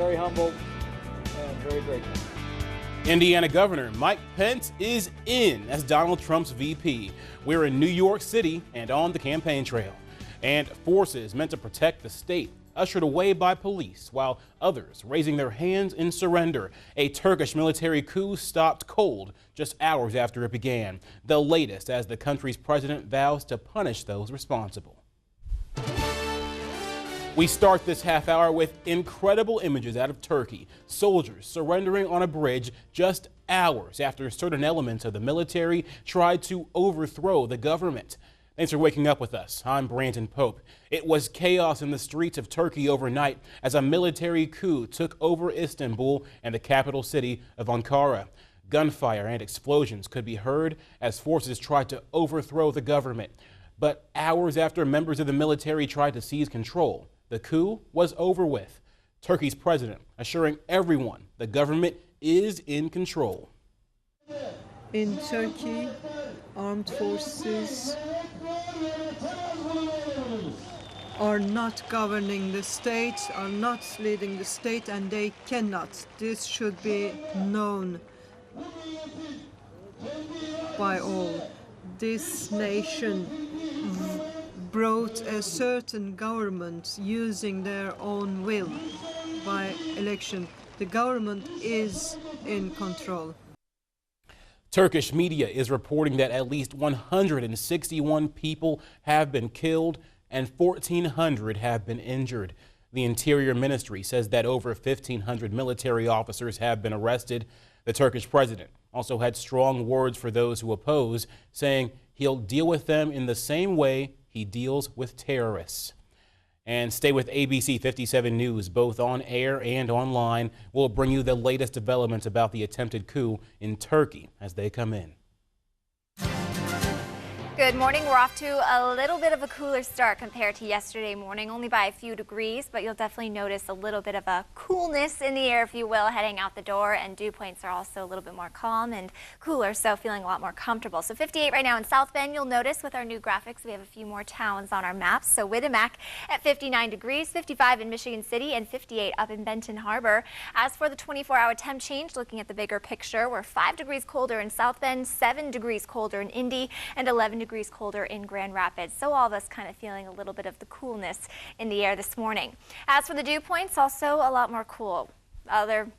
very humbled and very grateful. Indiana Governor Mike Pence is in as Donald Trump's VP. We're in New York City and on the campaign trail. And forces meant to protect the state ushered away by police, while others raising their hands in surrender. A Turkish military coup stopped cold just hours after it began. The latest as the country's president vows to punish those responsible. We start this half hour with incredible images out of Turkey. Soldiers surrendering on a bridge just hours after certain elements of the military tried to overthrow the government. Thanks for waking up with us. I'm Brandon Pope. It was chaos in the streets of Turkey overnight as a military coup took over Istanbul and the capital city of Ankara. Gunfire and explosions could be heard as forces tried to overthrow the government. But hours after members of the military tried to seize control, the coup was over with. Turkey's president assuring everyone the government is in control. In Turkey, armed forces are not governing the state, are not leading the state, and they cannot. This should be known by all. This nation brought a certain government using their own will by election. The government is in control. Turkish media is reporting that at least 161 people have been killed and 1,400 have been injured. The Interior Ministry says that over 1,500 military officers have been arrested. The Turkish president also had strong words for those who oppose, saying he'll deal with them in the same way he deals with terrorists. And stay with ABC 57 News, both on air and online. We'll bring you the latest developments about the attempted coup in Turkey as they come in. Good morning. We're off to a little bit of a cooler start compared to yesterday morning, only by a few degrees, but you'll definitely notice a little bit of a coolness in the air, if you will, heading out the door, and dew points are also a little bit more calm and cooler, so feeling a lot more comfortable. So 58 right now in South Bend. You'll notice with our new graphics, we have a few more towns on our maps. So Winnemac at 59 degrees, 55 in Michigan City, and 58 up in Benton Harbor. As for the 24-hour temp change, looking at the bigger picture, we're 5 degrees colder in South Bend, 7 degrees colder in Indy, and 11 degrees colder in Grand Rapids. So all of us kind of feeling a little bit of the coolness in the air this morning. As for the dew points, also a lot more cool. Other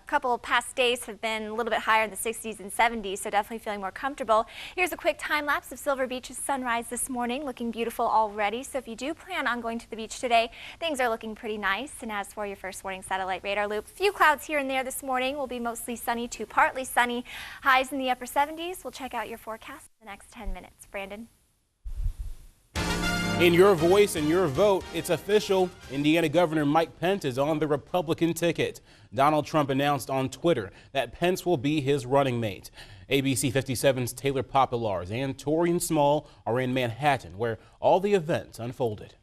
couple of past days have been a little bit higher in the 60s and 70s, so definitely feeling more comfortable. Here's a quick time lapse of Silver Beach's sunrise this morning, looking beautiful already. So if you do plan on going to the beach today, things are looking pretty nice. And as for your first warning satellite radar loop, a few clouds here and there this morning. Will be mostly sunny to partly sunny, highs in the upper 70s. We'll check out your forecast in the next 10 minutes. Brandon. In your voice and your vote, it's official. Indiana Governor Mike Pence is on the Republican ticket. Donald Trump announced on Twitter that Pence will be his running mate. ABC 57's Taylor Populars and Torian Small are in Manhattan, where all the events unfolded.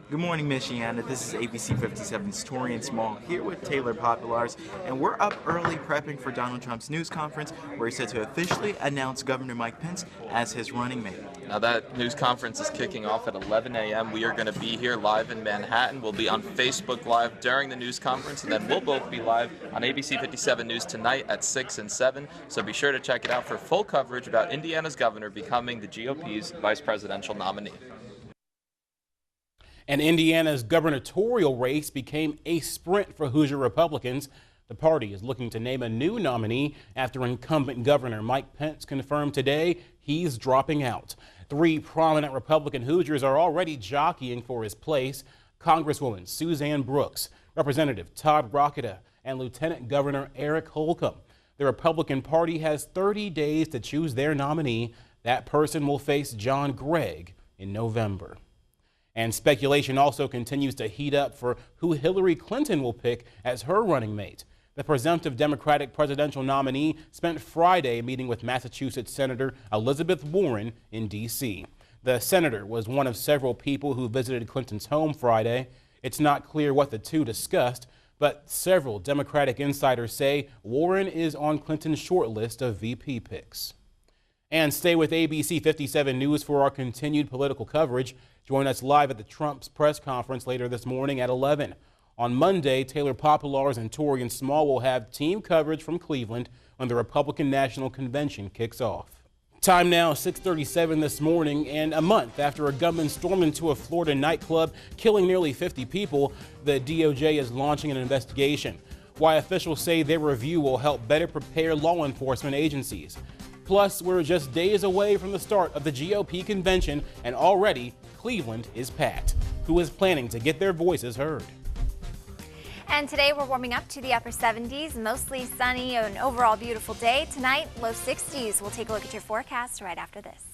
Good morning, Michiana. This is ABC 57's Torian Small here with Taylor Populars, and we're up early prepping for Donald Trump's news conference where he's set to officially announce Governor Mike Pence as his running mate. Now that news conference is kicking off at 11 a.m. We are going to be here live in Manhattan. We'll be on Facebook Live during the news conference, and then we'll both be live on ABC 57 News tonight at 6 and 7. So be sure to check it out for full coverage about Indiana's governor becoming the GOP's vice presidential nominee. And Indiana's gubernatorial race became a sprint for Hoosier Republicans. The party is looking to name a new nominee after incumbent Governor Mike Pence confirmed today he's dropping out. 3 prominent Republican Hoosiers are already jockeying for his place: Congresswoman Suzanne Brooks, Representative Todd Rocketa, and Lieutenant Governor Eric Holcomb. The Republican Party has 30 days to choose their nominee. That person will face John Gregg in November. And speculation also continues to heat up for who Hillary Clinton will pick as her running mate. The presumptive Democratic presidential nominee spent Friday meeting with Massachusetts Senator Elizabeth Warren in D.C. The senator was one of several people who visited Clinton's home Friday. It's not clear what the two discussed, but several Democratic insiders say Warren is on Clinton's short list of VP picks. And stay with ABC 57 News for our continued political coverage. Join us live at the Trump's press conference later this morning at 11. On Monday, Taylor Populars and Torian Small will have team coverage from Cleveland when the Republican National Convention kicks off. Time now, 6:37 this morning, and a month after a gunman stormed into a Florida nightclub, killing nearly 50 people, the DOJ is launching an investigation. Why officials say their review will help better prepare law enforcement agencies. Plus, we're just days away from the start of the GOP convention, and already Cleveland is packed. Who is planning to get their voices heard? And today we're warming up to the upper 70s, mostly sunny, an overall beautiful day. Tonight, low 60s. We'll take a look at your forecast right after this.